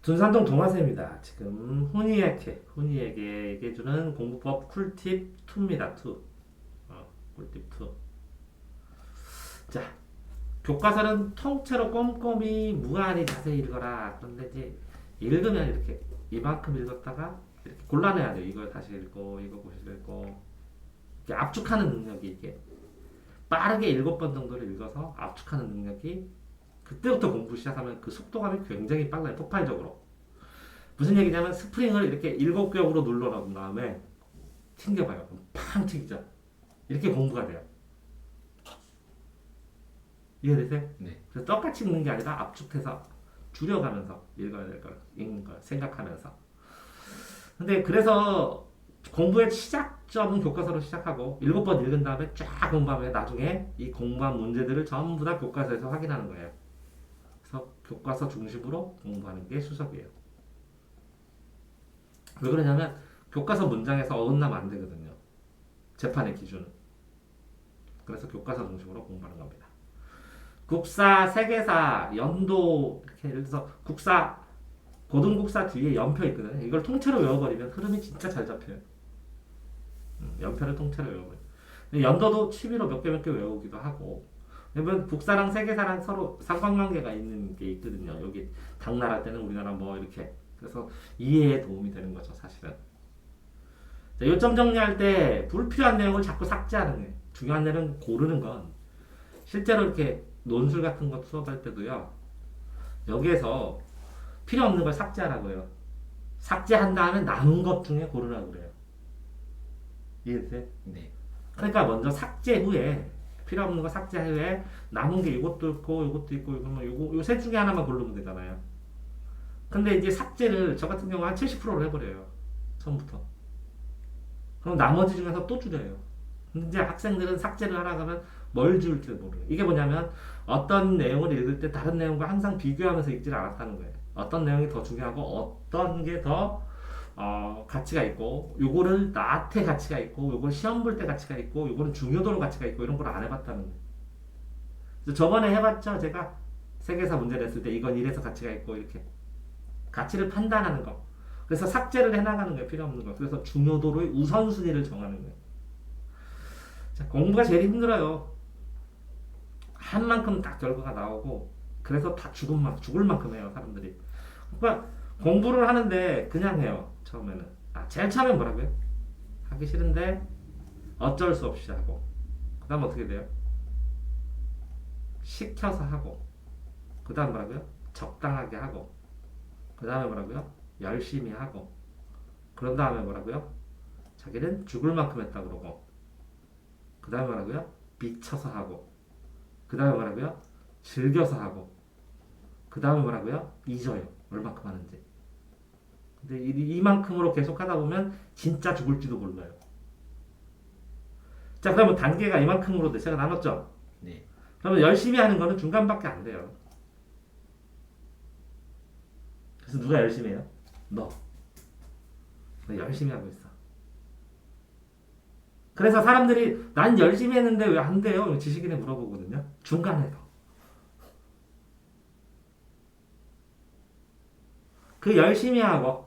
둔산동 동화세입니다. 지금 훈이에게 주는 공부법 꿀팁 2입니다. 2. 꿀팁 2. 자, 교과서는 통째로 꼼꼼히 무한히 자세히 읽어라. 그런데 이제 읽으면 이렇게 이만큼 읽었다가 이렇게 골라내야 돼요. 이걸 다시 읽고 이거 다시 읽고 이렇게 압축하는 능력이 이게 빠르게 7번 정도를 읽어서 압축하는 능력이 그때부터 공부 시작하면 그 속도감이 굉장히 빨라요. 폭발적으로. 무슨 얘기냐면 스프링을 이렇게 7겹으로 눌러놓은 다음에 튕겨봐요. 그럼 팡 튀기죠. 이렇게 공부가 돼요. 이해되세요? 네. 그래서 똑같이 읽는 게 아니라 압축해서 줄여가면서 읽어야 될 걸, 읽는 걸 생각하면서. 근데 그래서 공부의 시작점은 교과서로 시작하고 7번 읽은 다음에 쫙 공부하면 나중에 이 공부한 문제들을 전부 다 교과서에서 확인하는 거예요. 그래서 교과서 중심으로 공부하는 게 수석이에요. 왜 그러냐면 교과서 문장에서 어긋나면 안 되거든요. 재판의 기준은. 그래서 교과서 중심으로 공부하는 겁니다. 국사, 세계사, 연도 이렇게 예를 들어서 국사, 고등국사 뒤에 연표 있거든요. 이걸 통째로 외워버리면 흐름이 진짜 잘 잡혀요. 연표를 통째로 외워버려요. 연도도 취미로 몇 개 외우기도 하고. 왜냐면 국사랑 세계사랑 서로 상관관계가 있는 게 있거든요. 여기 당나라 때는 우리나라 뭐 이렇게. 그래서 이해에 도움이 되는 거죠, 사실은. 자, 요점 정리할 때 불필요한 내용을 자꾸 삭제하는 거예요. 중요한 내용 고르는 건 실제로 이렇게 논술 같은 거 수업할 때도요. 여기에서 필요 없는 걸 삭제하라고요. 삭제한 다음에 남은 것 중에 고르라고 그래요. 이해되세요? 네. 그러니까 먼저 삭제 후에 필요 없는 거 삭제 후에 남은 게 이것도 있고 이것도 있고 이거 셋 중에 하나만 고르면 되잖아요. 근데 이제 삭제를 저 같은 경우 한 70%를 해버려요. 처음부터. 그럼 나머지 중에서 또 줄여요. 근데 이제 학생들은 삭제를 하라고 하면 뭘 줄지 모르요. 이게 뭐냐면 어떤 내용을 읽을 때 다른 내용과 항상 비교하면서 읽지를 않았다는 거예요. 어떤 내용이 더 중요하고 어떤 게 더 가치가 있고 요거를 나한테 가치가 있고 요걸 시험 볼 때 가치가 있고 요거는 중요도로 가치가 있고 이런 걸 안 해봤다는 거예요. 그래서 저번에 해봤죠. 제가 세계사 문제 냈을 때 이건 이래서 가치가 있고 이렇게 가치를 판단하는 거. 그래서 삭제를 해나가는 거예요. 필요 없는 거. 그래서 중요도로의 우선순위를 정하는 거예요. 자, 공부가 제일 힘들어요. 한 만큼 딱 결과가 나오고 그래서 다 죽을 만큼 해요. 사람들이. 그러니까 공부를 하는데 그냥 해요. 처음에는. 제일 처음엔 뭐라고요? 하기 싫은데 어쩔 수 없이 하고 그 다음 어떻게 돼요? 시켜서 하고 그 다음 뭐라고요? 적당하게 하고 그 다음에 뭐라고요? 열심히 하고 그런 다음에 뭐라고요? 자기는 죽을 만큼 했다 그러고 그 다음에 뭐라고요? 미쳐서 하고 그 다음에 뭐라고요? 즐겨서 하고 그 다음에 뭐라고요? 잊어요. 얼마큼 하는지. 근데 이만큼으로 계속 하다 보면 진짜 죽을지도 몰라요. 자, 그러면 단계가 이만큼으로 제가 나눴죠? 네. 그러면 열심히 하는 거는 중간밖에 안 돼요. 그래서 누가 열심히 해요? 너 열심히 하고 있어. 그래서 사람들이 난 열심히 했는데 왜 안 돼요? 지식인에 물어보거든요. 중간에서. 그 열심히 하고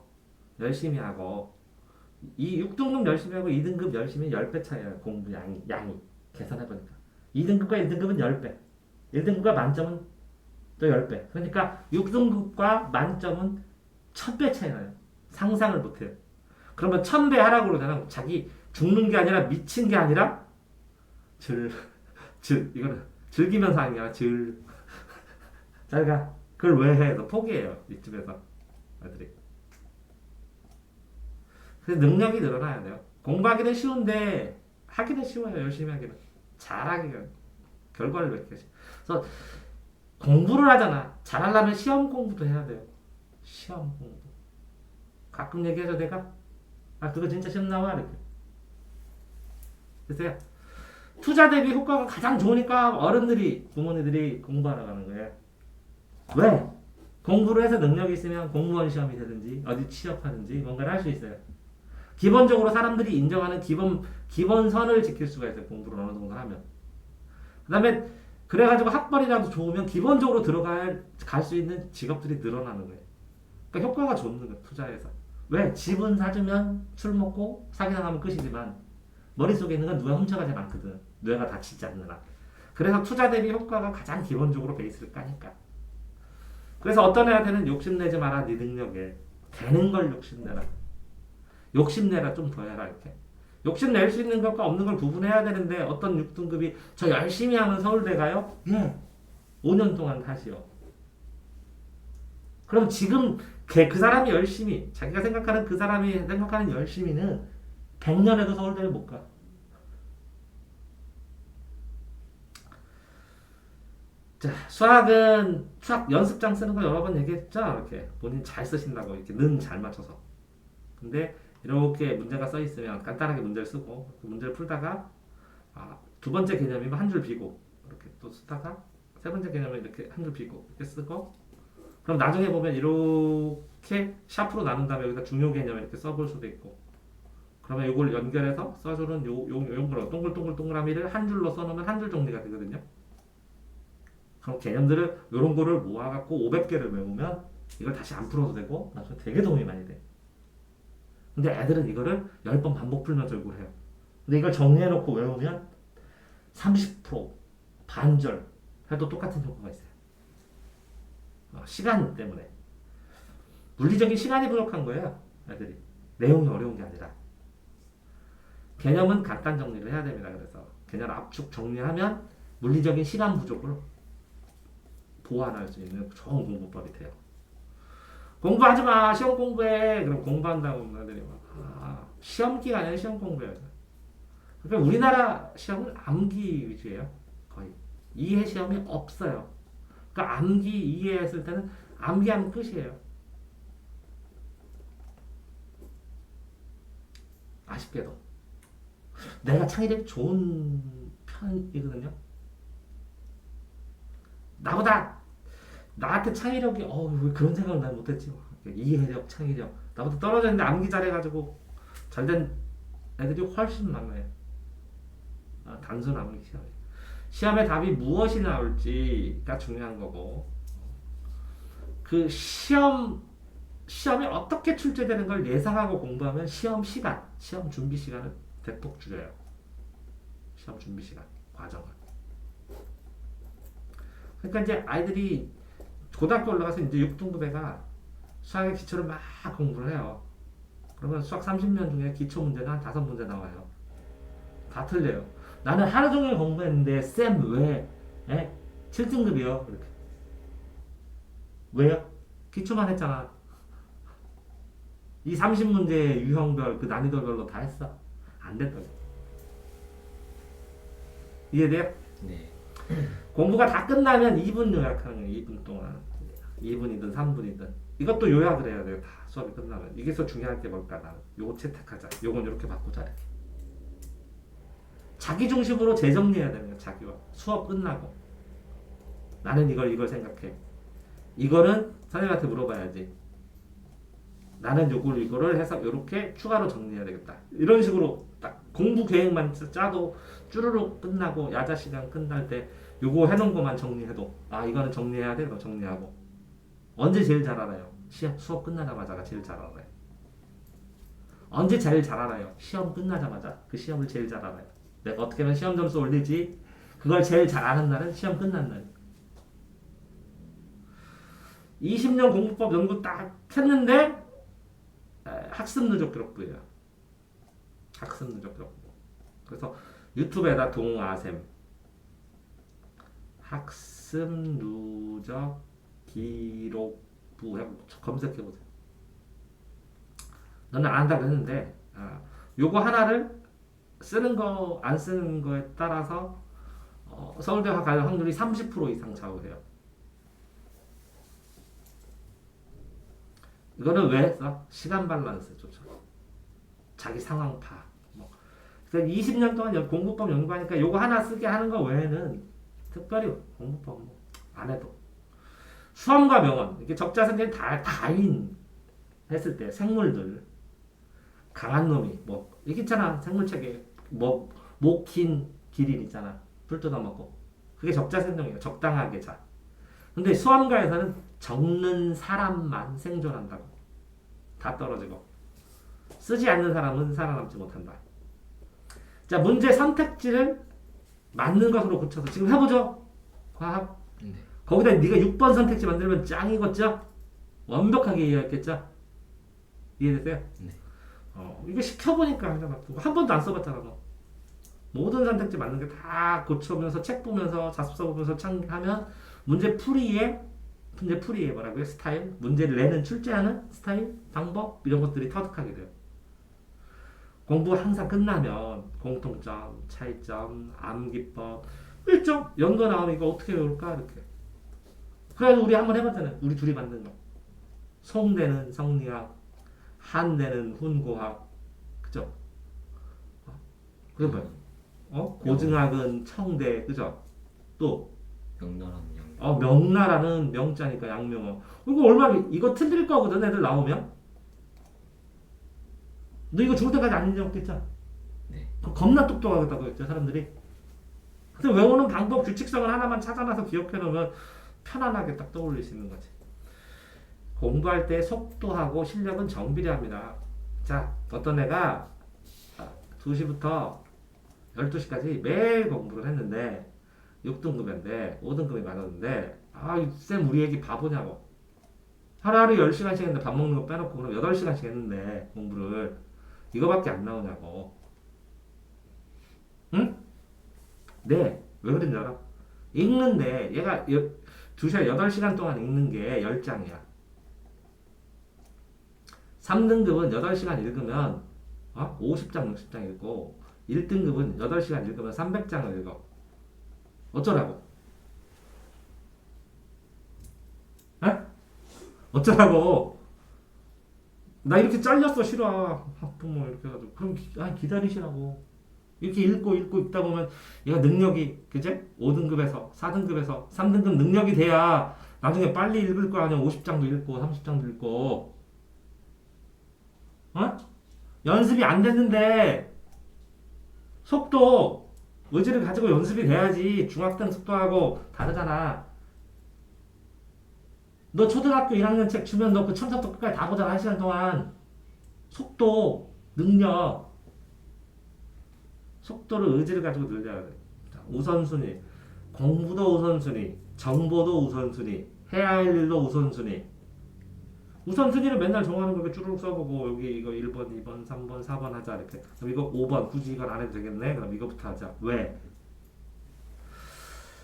이 6등급 열심히 하고 2등급 열심히 10배 차이에요. 공부 양이 계산해보니까 2등급과 1등급은 10배 1등급과 만점은 또 10배 그러니까 6등급과 만점은 1000배 차이 나요. 상상을 못해요. 그러면 1000배 하라고 그러잖아. 자기 죽는 게 아니라 미친 게 아니라 이거는 즐기면서 하는 게 아니라 자기가 그걸 왜 해? 너 포기해요. 이쯤에서 애들이. 그래서 능력이 늘어나야 돼요. 공부하기는 쉬운데 하기는 쉬워요. 열심히 하기는. 잘하기가 결과를 맺기. 그래서 공부를 하잖아. 잘하려면 시험 공부도 해야 돼요. 시험 공부. 가끔 얘기하죠 내가. 그거 진짜 시험 나와 이렇게. 그래서 투자 대비 효과가 가장 좋으니까 부모님들이 공부하러 가는 거예요. 왜? 공부를 해서 능력이 있으면 공무원 시험이 되든지 어디 취업하든지 뭔가를 할 수 있어요. 기본적으로 사람들이 인정하는 기본선을 지킬 수가 있어요. 공부를 어느 정도 하면. 그 다음에 그래가지고 학벌이라도 좋으면 기본적으로 갈 수 있는 직업들이 늘어나는 거예요. 그러니까 효과가 좋은 거야 투자에서. 왜? 집은 사주면 술 먹고 사기당하면 끝이지만 머릿속에 있는 건 누가 훔쳐가지 않거든. 뇌가 다치지 않느라. 그래서 투자 대비 효과가 가장 기본적으로 베이스를 까니까. 그래서 어떤 애한테는 욕심내지 마라 네 능력에. 되는 걸 욕심내라. 욕심내라 좀 더 해라 이렇게. 욕심낼 수 있는 것과 없는 걸 구분해야 되는데 어떤 6등급이 저 열심히 하면 서울대 가요? 예. 5년 동안 다시요. 그럼 지금 그 사람이 열심히 자기가 생각하는 그 사람이 생각하는 열심히는 100년에도 서울대를 못 가. 자, 수학은 수학 연습장 쓰는 거 여러 번 얘기했죠. 이렇게 본인 잘 쓰신다고 이렇게 는 잘 맞춰서. 근데 이렇게 문제가 써 있으면 간단하게 문제를 쓰고 그 문제를 풀다가 두 번째 개념이면 한 줄 비고 이렇게 또 쓰다가 세 번째 개념은 이렇게 한 줄 비고 이렇게 쓰고 그럼 나중에 보면 이렇게 샤프로 나눈 다음에 여기다 중요 개념 이렇게 써볼 수도 있고 그러면 이걸 연결해서 써주는 요거 동글동글동그라미를 한 줄로 써놓으면 한 줄 정리가 되거든요. 그럼 개념들을 이런 거를 모아갖고 500개를 외우면 이걸 다시 안 풀어도 되고 나중에 되게 도움이 많이 돼. 근데 애들은 이거를 10번 반복 풀면서 이걸 해요. 근데 이걸 정리해놓고 외우면 30% 반절 해도 똑같은 효과가 있어요. 시간 때문에. 물리적인 시간이 부족한 거예요. 애들이. 내용이 어려운 게 아니라. 개념은 간단 정리를 해야 됩니다. 그래서 개념 압축 정리하면 물리적인 시간 부족을 보완할 수 있는 좋은 공부법이 돼요. 공부하지 마. 시험 공부해. 그럼 공부한다고 애들이 막 시험 기간에 시험 공부해야 돼. 그러니까 우리나라 시험은 암기 위주예요. 거의. 이해 시험이 없어요. 그러니까 암기 이해했을 때는 암기하면 끝이에요. 아쉽게도. 내가 창의력이 좋은 편이거든요. 나한테 창의력이 왜 그런 생각을 난 못했지. 이해력, 창의력 나보다 떨어져 있는데 암기 잘해가지고 잘된 애들이 훨씬 많아요. 단순 암기 시험. 시험의 답이 무엇이 나올지가 중요한 거고 그 시험이 어떻게 출제되는 걸 예상하고 공부하면 시험 준비 시간을 대폭 줄여요. 시험 준비 시간, 과정을. 그러니까 이제 아이들이 고등학교 올라가서 이제 6등급 애가 수학의 기초를 막 공부를 해요. 그러면 수학 30년 중에 기초 문제가 한 5문제 나와요. 다 틀려요. 나는 하루 종일 공부했는데 쌤 왜 7등급이요? 이렇게. 왜요? 기초만 했잖아. 이 30문제 유형별 그 난이도별로 다 했어. 안 됐다고. 이해돼요? 네. 공부가 다 끝나면 2분 요약하는 거예요. 2분 동안. 2분이든 3분이든. 이것도 요약을 해야 돼요. 다 수업이 끝나면. 이게서 중요한 게 뭘까? 나는 요거 채택하자. 요건 이렇게 바꾸자. 이렇게. 자기 중심으로 재정리해야 되는 거야. 자기와. 수업 끝나고. 나는 이걸 생각해. 이거는 선생님한테 물어봐야지. 나는 이거를 해서 이렇게 추가로 정리해야 되겠다. 이런 식으로 딱 공부 계획만 짜도 쭈루룩 끝나고 야자 시간 끝날 때 요거 해놓은 것만 정리해도 이거는 정리해야 돼. 이거 정리하고. 언제 제일 잘 알아요? 수업 끝나자마자가 제일 잘 알아요. 언제 제일 잘 알아요? 시험 끝나자마자 그 시험을 제일 잘 알아요. 내가 어떻게 하면 시험 점수 올리지? 그걸 제일 잘 아는 날은 시험 끝난 날. 20년 공부법 연구 딱 했는데 학습 누적 기록부예요. 학습 누적 기록부. 그래서 유튜브에다 동아셈 학습 누적 기록부 검색해보세요. 너는 안 한다고 했는데 요거 하나를 쓰는 거 안 쓰는 거에 따라서 서울대 갈 확률이 30% 이상 좌우해요. 이거는 왜 써? 시간 밸런스 좋죠. 자기 상황 파악. 그러니까 20년 동안 공부법 연구하니까 요거 하나 쓰게 하는 거 외에는 특별히 공부법 안 해도. 수험과 명언. 이게 적자생존 다인 했을 때 생물들 강한 놈이 이게 있잖아. 생물책에 긴 기린 있잖아. 풀 뜯어먹고. 그게 적자생존이에요. 적당하게 자. 근데 수험가에서는 적는 사람만 생존한다고. 다 떨어지고. 쓰지 않는 사람은 살아남지 못한다. 자, 문제 선택지를 맞는 것으로 고쳐서 지금 해보죠. 과학. 네. 거기다 네가 6번 선택지 만들면 짱이겠죠? 완벽하게 이해했겠죠? 이해됐어요? 네. 이거 시켜보니까 하잖아. 한 번도 안 써봤잖아. 너. 모든 선택지 맞는 게 다 고쳐보면서 책 보면서 자습서 보면서 하면 문제 풀이에 뭐라고요? 스타일, 문제를 내는 출제하는 스타일, 방법 이런 것들이 터득하게 돼요. 공부 항상 끝나면 공통점, 차이점, 암기법, 일정 연도 나오면 이거 어떻게 외울까 이렇게. 그래서 우리 한번 해봤잖아요. 우리 둘이 만든 거. 송대는 성리학, 한대는 훈고학, 그죠? 그게 뭐야? 고증학은 청대, 그죠? 또 명나라는 양. 명나라는 명자니까 양명어. 이거 틀릴 거거든, 애들 나오면. 너 이거 죽을 때까지 안 잊어먹겠죠? 네. 겁나 똑똑하겠다고 했죠, 사람들이. 근데 외우는 방법, 규칙성을 하나만 찾아놔서 기억해 놓으면 편안하게 딱 떠올릴 수 있는 거지. 공부할 때 속도하고 실력은 정비례합니다. 자, 어떤 애가 2시부터 12시까지 매일 공부를 했는데 6등급인데 5등급이 맞았는데 쌤 우리 애기 바보냐고. 하루하루 10시간씩 했는데 밥 먹는 거 빼놓고 그럼 8시간씩 했는데 공부를 이거밖에 안 나오냐고. 응? 네. 왜 그런지 알아? 읽는데 얘가 2시간 8시간 동안 읽는 게 10장이야. 3등급은 8시간 읽으면 50장, 60장 읽고 1등급은 8시간 읽으면 300장을 읽어. 어쩌라고? 에? 어쩌라고? 나 이렇게 잘렸어 싫어. 학부모 이렇게 해가지고 그럼 기다리시라고. 이렇게 읽고 읽다 보면 얘가 능력이 그제 5등급에서 4등급에서 3등급 능력이 돼야 나중에 빨리 읽을 거 아니야. 50장도 읽고 30장도 읽고. 연습이 안 됐는데 속도 의지를 가지고 연습이 돼야지. 중학생 속도하고 다르잖아. 너 초등학교 1학년 책 주면 너 그 처음부터 끝까지 다 보잖아. 1시간 동안. 속도, 능력, 속도를 의지를 가지고 늘려야 돼. 자, 우선순위. 공부도 우선순위, 정보도 우선순위, 해야 할 일도 우선순위. 우선순위를 맨날 정하는 거게 쭈루룩 써보고 여기 이거 1번, 2번, 3번, 4번 하자 이렇게. 그럼 이거 5번 굳이 이건 안 해도 되겠네. 그럼 이거부터 하자. 왜?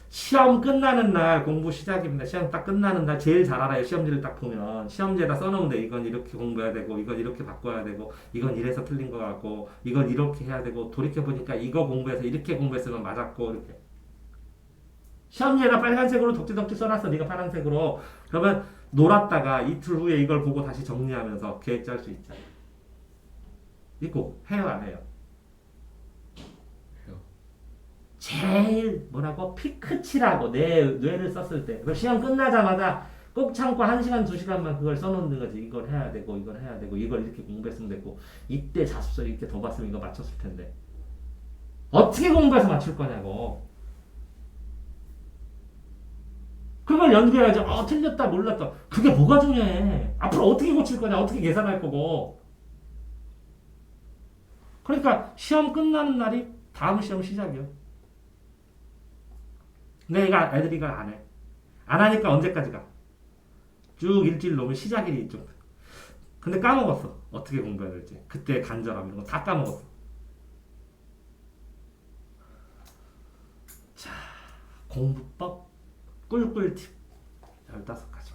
시험 끝나는 날 공부 시작입니다. 시험 딱 끝나는 날 제일 잘 알아요. 시험지를 딱 보면 시험지에다 써놓으면 돼. 이건 이렇게 공부해야 되고 이건 이렇게 바꿔야 되고 이건 이래서 틀린 것 같고 이건 이렇게 해야 되고 돌이켜보니까 이거 공부해서 이렇게 공부했으면 맞았고 이렇게. 시험지에다 빨간색으로 덕지덕지 써놨어. 네가 파란색으로. 그러면 놀았다가 이틀 후에 이걸 보고 다시 정리하면서 계획 짤 수 있잖아. 있고 해요 안 해요? 해요. 제일 뭐라고 피크치라고 내 뇌를 썼을 때. 그래서 시험 끝나자마자 꼭 참고 1시간 2시간만 그걸 써놓는 거지. 이걸 해야 되고 이걸 해야 되고 이걸 이렇게 공부했으면 되고 이때 자습서 이렇게 더 봤으면 이거 맞췄을 텐데 어떻게 공부해서 맞출 거냐고. 그걸 연구해야지. 틀렸다 몰랐다. 그게 뭐가 중요해. 앞으로 어떻게 고칠 거냐. 어떻게 계산할 거고. 그러니까 시험 끝나는 날이 다음 시험 시작이야. 근데 애들이 이걸 안 해. 안 하니까 언제까지 가? 쭉 일주일 넘으면 시작일이 좀. 근데 까먹었어. 어떻게 공부해야 될지. 그때 간절함 이런 거 다 까먹었어. 자, 공부법 꿀꿀팁 15가지.